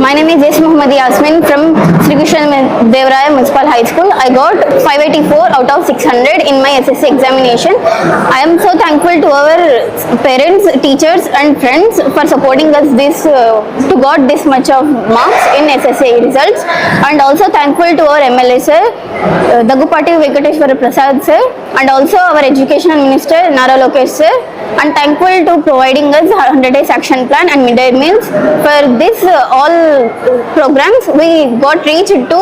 My name is S. Muhammad Yasmin from Sri Krishna Devaraya Municipal High School. I got 584 out of 600 in my SSC examination. I am so thankful to our parents, teachers and friends for supporting us to got this much of marks in SSC results, and also thankful to our MLA sir, Daggupati Venkateshwara Prasad sir, and also our educational minister Nara Lokesh sir, and thankful to providing us 100 days action plan and midday meals. For this all programs we got reached to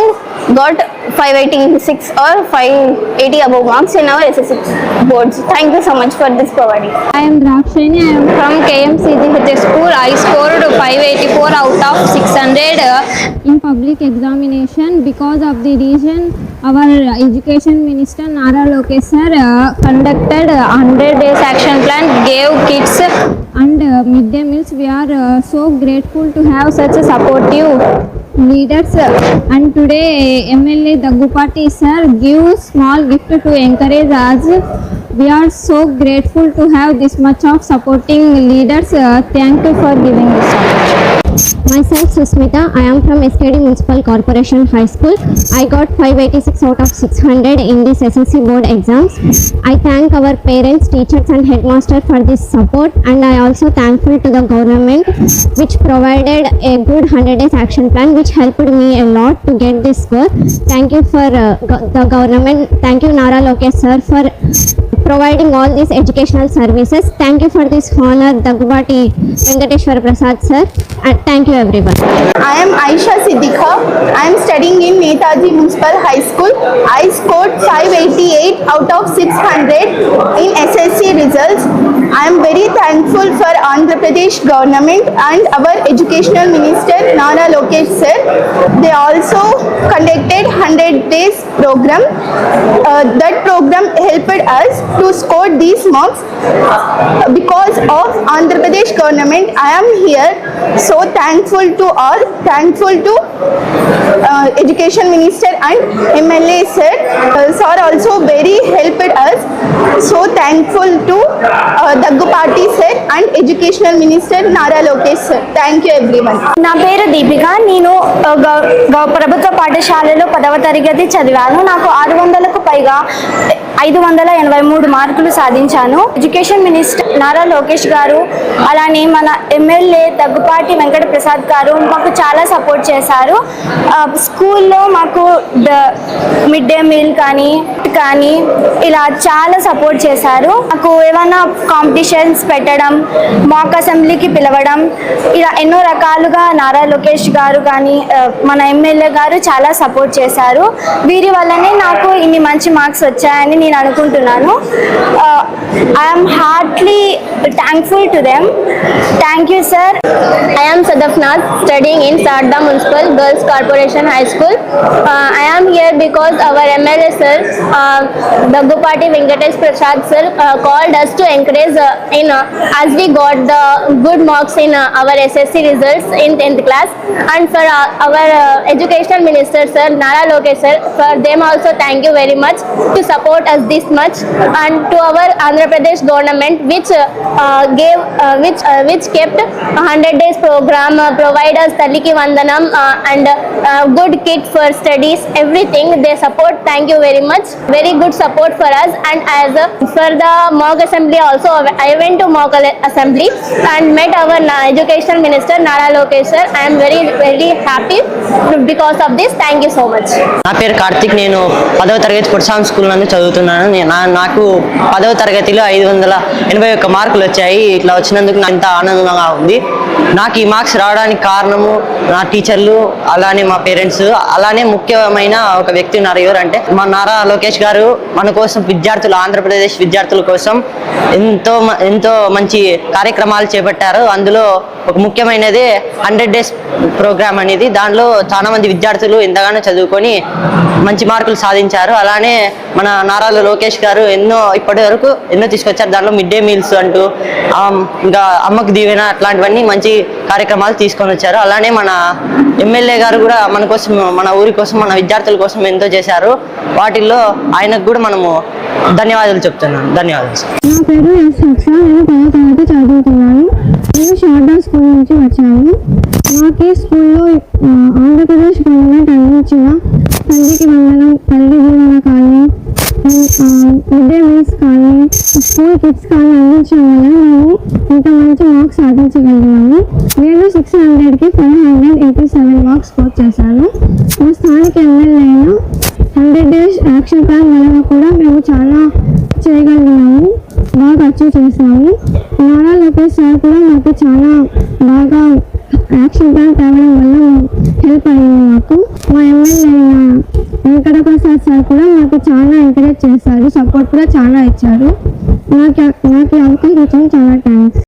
got 586 or 580 above marks in our SSC boards. Thank you so much for this providing. I am Drakshini. I am from KMCGH school. I scored 584 out of 600 in public examination. Because of the reason, our education minister Nara Lokesh sir conducted 100 days action plan, gave kits and midday meals. We are so grateful to have such a supportive leaders, and today MLA Daggupati sir gives small gift to encourage us. We are so grateful to have this much of supporting leaders. Thank you for giving this support. Myself Susmita. I am from SKD Municipal Corporation High School. I got 586 out of 600 in this SSC board exams. I thank our parents, teachers and headmaster for this support, and I also thankful to the government which provided a good 100 days action plan which helped me a lot to get this score. Thank you for the government. Thank you Nara Lokesh sir for providing all these educational services. Thank you for this honor Daggupati Venkateshwara Prasad sir, and thank you everyone. I am Aisha Siddika. I am studying in Netaji Municipal High School. I scored 588 out of 600 in SSC results. I am very thankful for Andhra Pradesh government and our educational minister Nara Lokesh sir. They also conducted 100 days program. That program helped us to score these marks. Because of Andhra Pradesh government, I am here. So thankful to all, thankful to education minister and MLA sir. Sir also very helped us. So thankful to Daggupati sir and educational minister Nara Lokesh sir. Thank you everyone. నా పేరు దీపిక. నేను ప్రభుత్వ పాఠశాలలో 10వ తరగతి చదివాను. నాకు 600కు పైగా 583 మార్కులు సాధించాను. ఎడ్యుకేషన్ మినిస్టర్ నారా లోకేష్ గారు, అలానే మన ఎమ్మెల్యే దగ్గుపాటి వెంకట ప్రసాద్ గారు మాకు చాలా సపోర్ట్ చేశారు. స్కూల్లో మాకు మిడ్ డే మీల్ కానీ ఇలా చాలా సపోర్ట్ చేశారు. మాకు ఏమైనా కాంపిటీషన్స్ పెట్టడం, మాక్ అసెంబ్లీకి పిలవడం, ఇలా ఎన్నో రకాలుగా నారా లోకేష్ గారు కానీ మన ఎమ్మెల్యే గారు చాలా సపోర్ట్ చేశారు. వీరి వల్లనే నాకు ఇన్ని మంచి మార్క్స్ వచ్చాయని నేను అనుకుంటున్నాను. I'm heartly thankful to them. Thank you sir. I am Sadafnath, studying in Sarda Municipal Girls Corporation High School. I am here because our MLA sir, Daggupati Venkatesh Prasad sir, called us to encourage as we got the good marks in our SSC results in 10th class, and for our educational minister sir Nara Lokesh sir, for them also thank you very much to support us this much, and to our Andhra Pradesh government which kept 100 days program, provide us Talliki Vandanam and good kit for studies, everything they support. Thank you very much. Very good support for us. And as for the mock assembly also, I went to mock assembly and met our educational minister Nara Lokesh sir. I am very very happy because of this. Thank you so much. నా పేరు కార్తిక్. నేను 10వ తరగతి పురసాం school నందు చదువుతున్నాను. నాకు 10వ తరగతిలో 581 మార్కులు వచ్చాయి. ఇట్లా వచ్చినందుకు నాకు ఎంత ఆనందంగా ఉంది. నాకు ఈ మార్క్స్ రావడానికి కారణము నా టీచర్లు, అలానే మా పేరెంట్స్, అలానే ముఖ్యమైన ఒక వ్యక్తి ఉన్నారు. ఎవరంటే మా నారా లోకేష్ గారు మన కోసం విద్యార్థులు, ఆంధ్రప్రదేశ్ విద్యార్థుల కోసం ఎంతో మంచి కార్యక్రమాలు చేపట్టారు. అందులో ఒక ముఖ్యమైనది 100 డేస్ ప్రోగ్రామ్ అనేది. దానిలో చాలా మంది విద్యార్థులు ఎంతగానో చదువుకొని మంచి మార్కులు సాధించారు. అలానే మన నారా లోకేష్ గారు ఇప్పటి వరకు ఎన్నో తీసుకొచ్చారు. దాంట్లో మిడ్ డే మీల్స్ అంటూ, ఇంకా అమ్మకు దీవెన, అట్లాంటివన్నీ మంచి కార్యక్రమాలు తీసుకొని వచ్చారు. అలానే మన ఎమ్మెల్యే గారు కూడా మన కోసం, మన ఊరి కోసం, మన విద్యార్థుల కోసం ఎంతో చేశారు. వాటిల్లో ఆయనకు కూడా మనము ధన్యవాదాలు చెప్తున్నాను. ధన్యవాదాలు సార్. నా పేరు ఎస్ హర్ష. నేను 10వ తరగతి చదువుతున్నాను. నేను షార్డా స్కూల్ నుంచి వచ్చాను. మాకు ఈ స్కూల్లో ఆంధ్రప్రదేశ్ గవర్నమెంట్ అందించిన తల్లికి వందనం, తల్లి దీవెన కానీ, మిడ్ డే మీల్స్ కానీ, స్కూల్ కిట్స్ కానీ అందించడం వల్ల మేము ఇంత మంచి మార్క్స్ సాధించగలిగినాము. నేను 600కి 587 మార్క్స్ స్కోర్ చేశాను. మా స్థానిక ఎమ్మెల్యే అయిన 100 days యాక్షన్ ప్లాన్ వలన కూడా మేము చాలా చేయగలిగినాము, బాగా అచీవ్ చేసినాము. నారా లోకేష్ సార్ కూడా మాకు చాలా బాగా యాక్షన్ ప్లాన్ తేవడం వల్ల హెల్ప్ అయింది మాకు. మా ఎమ్మెల్యే అయిన వెంకటప్రసాద్ సార్ కూడా మాకు చాలా ఎంకరేజ్ చేశారు, సపోర్ట్ కూడా చాలా ఇచ్చారు. నాకు ఈ అవకాశం ఇచ్చారు, చాలా థ్యాంక్స్.